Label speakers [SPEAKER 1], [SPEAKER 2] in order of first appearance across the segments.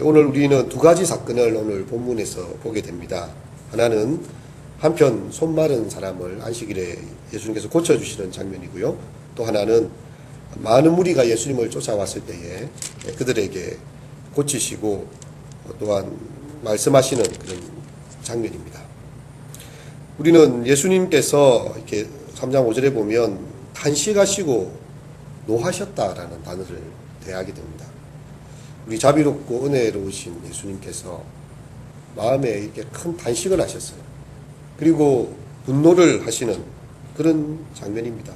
[SPEAKER 1] 오늘 우리는 두 가지 사건을 오늘 본문에서 보게 됩니다. 하나는 한편 손 마른 사람을 안식일에 예수님께서 고쳐주시는 장면이고요. 또 하나는 많은 무리가 예수님을 쫓아왔을 때에 그들에게 고치시고 또한 말씀하시는 그런 장면입니다. 우리는 예수님께서 이렇게 3장 5절에 보면 탄식하시고 노하셨다라는 단어를 대하게 됩니다. 우리 자비롭고 은혜로우신 예수님께서 마음에 이렇게 큰 탄식을 하셨어요. 그리고 분노를 하시는 그런 장면입니다.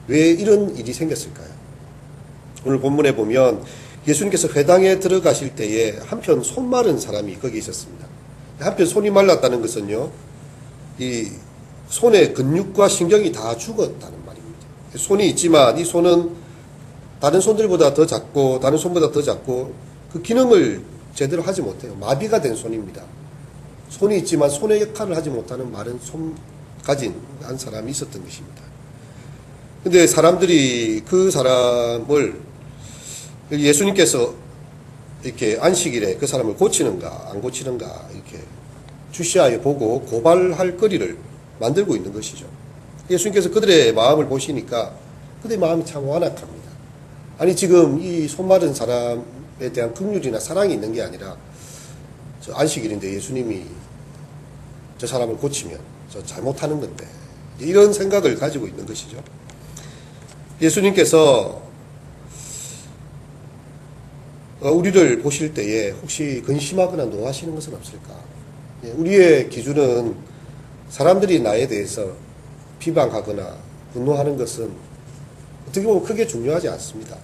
[SPEAKER 1] 왜 이런 일이 생겼을까요? 오늘 본문에 보면 예수님께서 회당에 들어가실 때에 한편 손 마른 사람이 거기 있었습니다. 한편 손이 말랐다는 것은요, 이 손의 근육과 신경이 다 죽었다는 말입니다. 손이 있지만 이 손은 다른 손들보다 더 작고 다른 손보다 더 작고 그 기능을 제대로 하지 못해요. 마비가 된 손입니다. 손이 있지만 손의 역할을 하지 못하는 마른 손 가진 한 사람이 있었던 것입니다. 근데 사람들이 그 사람을 예수님께서 이렇게 안식일에 그 사람을 고치는가 안 고치는가 이렇게 주시하여 보고 고발할 거리를 만들고 있는 것이죠. 예수님께서 그들의 마음을 보시니까 그들의 마음이 참 완악합니다. 아니 지금 이 손 마른 사람에 대한 긍휼이나 사랑이 있는 게 아니라 저 안식일인데 예수님이 저 사람을 고치면 저 잘못하는 건데 이런 생각을 가지고 있는 것이죠. 예수님께서 우리를 보실 때에 혹시 근심하거나 노하시는 것은 없을까? 우리의 기준은 사람들이 나에 대해서 비방하거나 분노하는 것은 어떻게 보면 크게 중요하지 않습니다.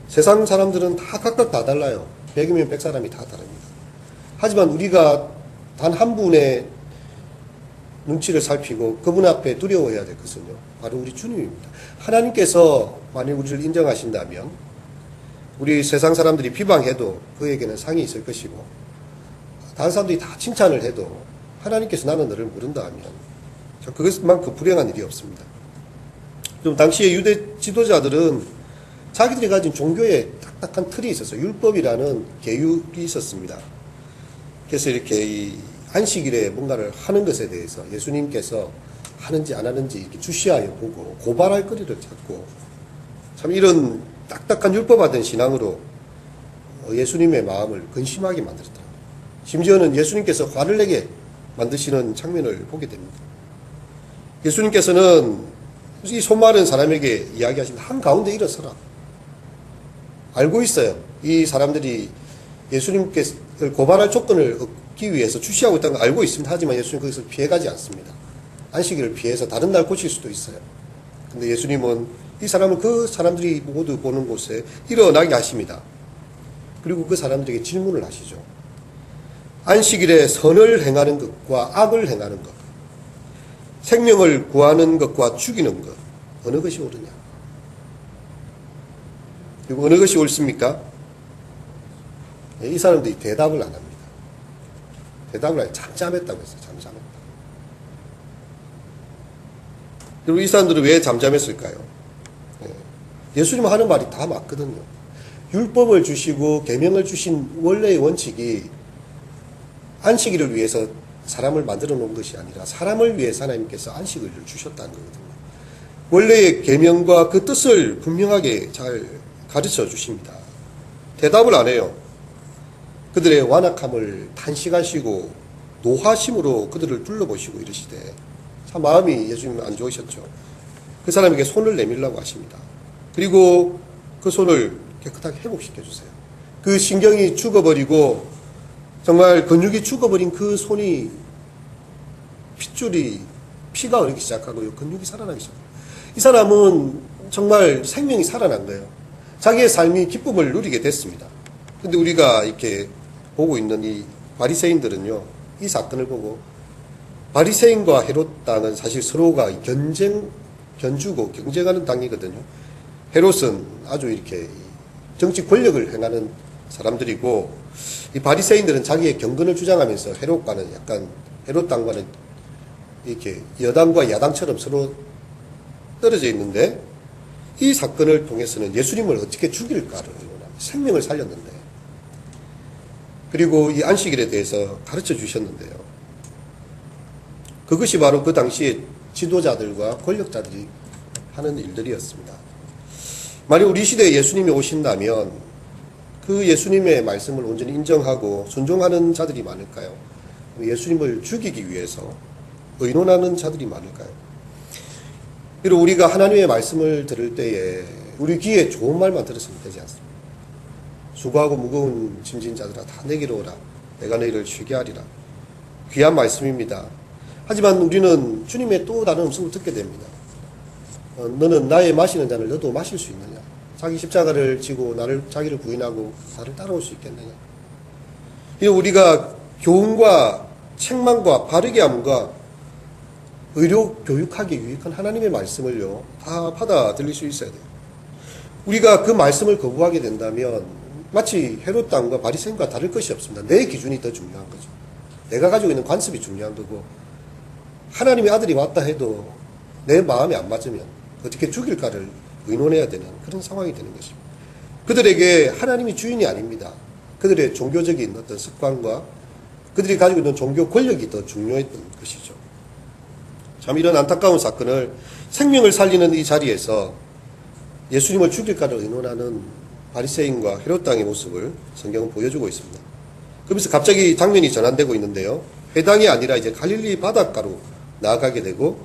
[SPEAKER 1] 세상 사람들은 다 각각 다 달라요. 100이면 100사람이 다 다릅니다. 하지만 우리가 단 한 분의 눈치를 살피고 그분 앞에 두려워해야 될 것은요, 바로 우리 주님입니다. 하나님께서 만일 우리를 인정하신다면 우리 세상 사람들이 비방해도 그에게는 상이 있을 것이고 다른 사람들이 다 칭찬을 해도 하나님께서 나는 너를 모른다 하면 그것만큼 불행한 일이 없습니다. 좀 당시에 유대 지도자들은 자기들이 가진 종교에 딱딱한 틀이 있었어요. 율법이라는 계율이 있었습니다. 그래서 이렇게 이 안식일에 뭔가를 하는 것에 대해서 예수님께서 하는지 안 하는지 이렇게 주시하여 보고 고발할 거리를 찾고 참 이런 딱딱한 율법화된 신앙으로 예수님의 마음을 근심하게 만들었더라고요. 심지어는 예수님께서 화를 내게 만드시는 장면을 보게 됩니다. 예수님께서는 이 손 마른 사람에게 이야기하십니다. 한가운데 일어서라. 알고 있어요. 이 사람들이 예수님께서 고발할 조건을 얻기 위해서 주시하고 있다는 걸 알고 있습니다. 하지만 예수님 거기서 피해가지 않습니다. 안식일을 피해서 다른 날 고칠 수도 있어요. 근데 예수님은 이 사람을 그 사람들이 모두 보는 곳에 일어나게 하십니다. 그리고 그 사람들에게 질문을 하시죠. 안식일에 선을 행하는 것과 악을 행하는 것, 생명을 구하는 것과 죽이는 것, 어느 것이 옳으냐? 그리고 어느 것이 옳습니까? 이 사람들이 대답을 안 합니다. 대답을 안 해요. 잠잠했다고 했어요. 잠잠했다. 그리고 이 사람들은 왜 잠잠했을까요? 예수님 하는 말이 다 맞거든요. 율법을 주시고 계명을 주신 원래의 원칙이 안식일을 위해서 사람을 만들어 놓은 것이 아니라 사람을 위해서 하나님께서 안식일을 주셨다는 거거든요. 원래의 계명과 그 뜻을 분명하게 잘 가르쳐 주십니다. 대답을 안 해요. 그들의 완악함을 탄식하시고 노하심으로 그들을 둘러보시고 이러시되 참 마음이 예수님 안 좋으셨죠. 그 사람에게 손을 내밀라고 하십니다. 그리고 그 손을 깨끗하게 회복시켜 주세요. 그 신경이 죽어버리고 정말 근육이 죽어버린 그 손이 핏줄이 피가 흐르기 시작하고요. 근육이 살아나기 시작해요. 이 사람은 정말 생명이 살아난 거예요. 자기의 삶이 기쁨을 누리게 됐습니다. 근데 우리가 이렇게 보고 있는 이 바리새인들은요, 이 사건을 보고 바리새인과 헤롯 당은 사실 서로가 견주고 경쟁하는 당이거든요. 헤롯은 아주 이렇게 정치 권력을 행하는 사람들이고 이 바리새인들은 자기의 경건을 주장하면서 헤롯과는 약간 헤롯 당과는 이렇게 여당과 야당처럼 서로 떨어져 있는데 이 사건을 통해서는 예수님을 어떻게 죽일까를 생명을 살렸는데 그리고 이 안식일에 대해서 가르쳐 주셨는데요. 그것이 바로 그 당시에 지도자들과 권력자들이 하는 일들이었습니다. 만약 우리 시대에 예수님이 오신다면 그 예수님의 말씀을 온전히 인정하고 순종하는 자들이 많을까요? 예수님을 죽이기 위해서 의논하는 자들이 많을까요? 그리고 우리가 하나님의 말씀을 들을 때에 우리 귀에 좋은 말만 들었으면 되지 않습니까? 수고하고 무거운 짐진 자들아 다 내게로 오라. 내가 너희를 쉬게 하리라. 귀한 말씀입니다. 하지만 우리는 주님의 또 다른 음성을 듣게 됩니다. 너는 나의 마시는 잔을 너도 마실 수 있느냐? 자기 십자가를 지고 자기를 부인하고 나를 따라올 수 있겠느냐? 우리가 교훈과 책망과 바르게 함과 의료 교육하기 유익한 하나님의 말씀을요 다 받아들일 수 있어야 돼요. 우리가 그 말씀을 거부하게 된다면 마치 헤롯 당과 바리새인과 다를 것이 없습니다. 내 기준이 더 중요한 거죠. 내가 가지고 있는 관습이 중요한 거고, 하나님의 아들이 왔다 해도 내 마음에 안 맞으면 어떻게 죽일까를 의논해야 되는 그런 상황이 되는 것입니다. 그들에게 하나님이 주인이 아닙니다. 그들의 종교적인 어떤 습관과 그들이 가지고 있는 종교 권력이 더 중요했던 것이죠. 참 이런 안타까운 사건을 생명을 살리는 이 자리에서 예수님을 죽일까를 의논하는 바리새인과 헤롯 당의 모습을 성경은 보여주고 있습니다. 그러면서 갑자기 장면이 전환되고 있는데요. 회당이 아니라 이제 갈릴리 바닷가로 나아가게 되고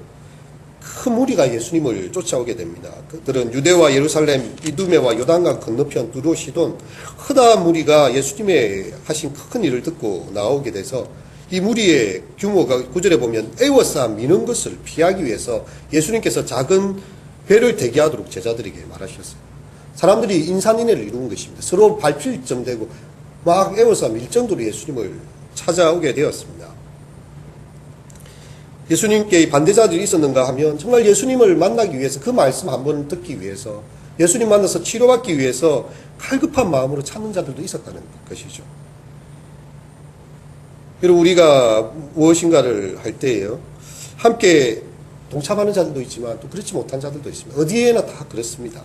[SPEAKER 1] 큰 무리가 예수님을 쫓아오게 됩니다. 그들은 유대와 예루살렘, 이두메와 요단강 건너편 두로 시돈 흔한 무리가 예수님의 하신 큰 일을 듣고 나오게 돼서 이 무리의 규모가 구절에 보면 애워싸 미는 것을 피하기 위해서 예수님께서 작은 배를 대기하도록 제자들에게 말하셨어요. 사람들이 인산인해를 이루는 것입니다. 서로 발필점 되고 막 애워싸 밀 정도로 예수님을 찾아오게 되었습니다. 예수님께 반대자들이 있었는가 하면 정말 예수님을 만나기 위해서 그 말씀 한번 듣기 위해서 예수님 만나서 치료받기 위해서 갈급한 마음으로 찾는 자들도 있었다는 것이죠. 그리고 우리가 무엇인가를 할 때에요. 함께 동참하는 자들도 있지만 또 그렇지 못한 자들도 있습니다. 어디에나 다 그렇습니다.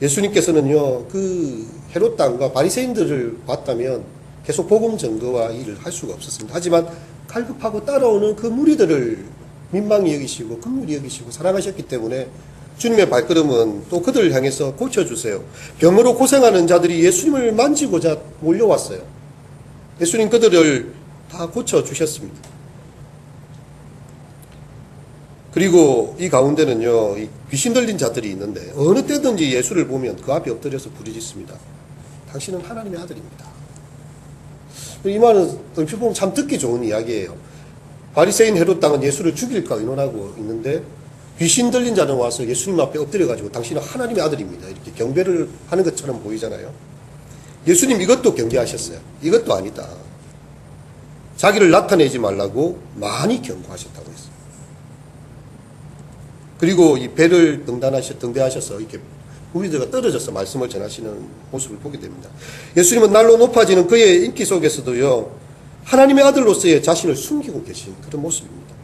[SPEAKER 1] 예수님께서는요, 그 헤롯 당과 바리새인들을 봤다면 계속 복음 전거와 일을 할 수가 없었습니다. 하지만 갈급하고 따라오는 그 무리들을 민망히 여기시고 긍휼히 여기시고 사랑하셨기 때문에 주님의 발걸음은 또 그들을 향해서 고쳐주세요. 병으로 고생하는 자들이 예수님을 만지고자 몰려왔어요. 예수님 그들을 다 고쳐주셨습니다. 그리고 이 가운데는요, 이 귀신 들린 자들이 있는데 어느 때든지 예수를 보면 그 앞에 엎드려서 부르짖습니다. 당신은 하나님의 아들입니다. 이 말은 얼핏 보면 참 듣기 좋은 이야기예요. 바리새인 헤롯 당은 예수를 죽일까 의논하고 있는데 귀신 들린 자는 와서 예수님 앞에 엎드려가지고 당신은 하나님의 아들입니다. 이렇게 경배를 하는 것처럼 보이잖아요. 예수님 이것도 경계하셨어요. 이것도 아니다. 자기를 나타내지 말라고 많이 경고하셨다고 했어요. 그리고 이 배를 등대하셔서 이렇게 우리들과 떨어져서 말씀을 전하시는 모습을 보게 됩니다. 예수님은 날로 높아지는 그의 인기 속에서도요, 하나님의 아들로서의 자신을 숨기고 계신 그런 모습입니다.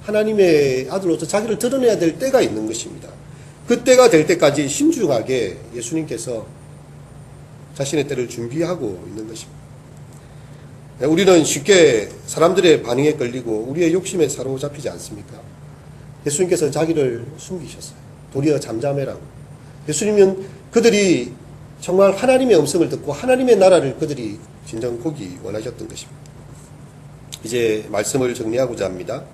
[SPEAKER 1] 하나님의 아들로서 자기를 드러내야 될 때가 있는 것입니다. 그 때가 될 때까지 신중하게 예수님께서 자신의 때를 준비하고 있는 것입니다. 우리는 쉽게 사람들의 반응에 끌리고 우리의 욕심에 사로잡히지 않습니까? 예수님께서 자기를 숨기셨어요. 도리어 잠잠해라고. 예수님은 그들이 정말 하나님의 음성을 듣고 하나님의 나라를 그들이 진정 보기 원하셨던 것입니다. 이제 말씀을 정리하고자 합니다.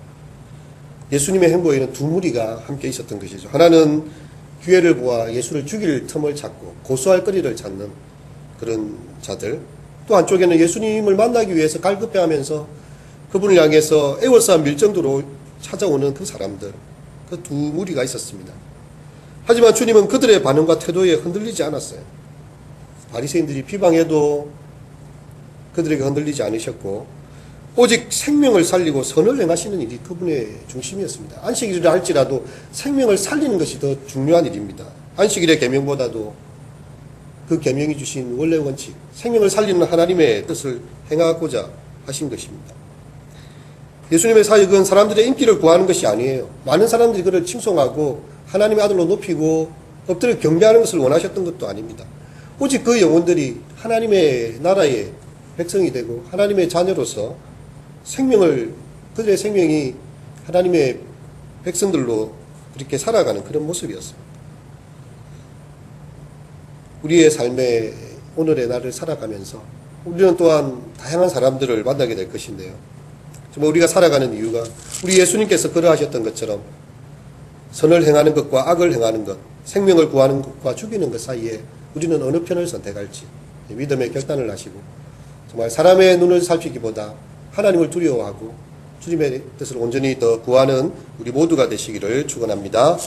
[SPEAKER 1] 예수님의 행보에는 두 무리가 함께 있었던 것이죠. 하나는 기회를 보아 예수를 죽일 틈을 찾고 고소할 거리를 찾는 그런 자들, 또 한쪽에는 예수님을 만나기 위해서 갈급해하면서 그분을 향해서 애워싸 밀 정도로 찾아오는 그 사람들, 그 두 무리가 있었습니다. 하지만 주님은 그들의 반응과 태도에 흔들리지 않았어요. 바리새인들이 비방해도 그들에게 흔들리지 않으셨고 오직 생명을 살리고 선을 행하시는 일이 그분의 중심이었습니다. 안식일이라 할지라도 생명을 살리는 것이 더 중요한 일입니다. 안식일의 계명보다도 그 계명이 주신 원래 원칙, 생명을 살리는 하나님의 뜻을 행하고자 하신 것입니다. 예수님의 사역은 사람들의 인기를 구하는 것이 아니에요. 많은 사람들이 그를 칭송하고 하나님의 아들로 높이고 엎드려 경배하는 것을 원하셨던 것도 아닙니다. 오직 그 영혼들이 하나님의 나라의 백성이 되고 하나님의 자녀로서 그들의 생명이 하나님의 백성들로 그렇게 살아가는 그런 모습이었습니다. 우리의 삶의 오늘의 날을 살아가면서 우리는 또한 다양한 사람들을 만나게 될 것인데요. 정말 우리가 살아가는 이유가 우리 예수님께서 그러하셨던 것처럼 선을 행하는 것과 악을 행하는 것, 생명을 구하는 것과 죽이는 것 사이에 우리는 어느 편을 선택할지 믿음의 결단을 하시고 정말 사람의 눈을 살피기보다 하나님을 두려워하고 주님의 뜻을 온전히 더 구하는 우리 모두가 되시기를 축원합니다.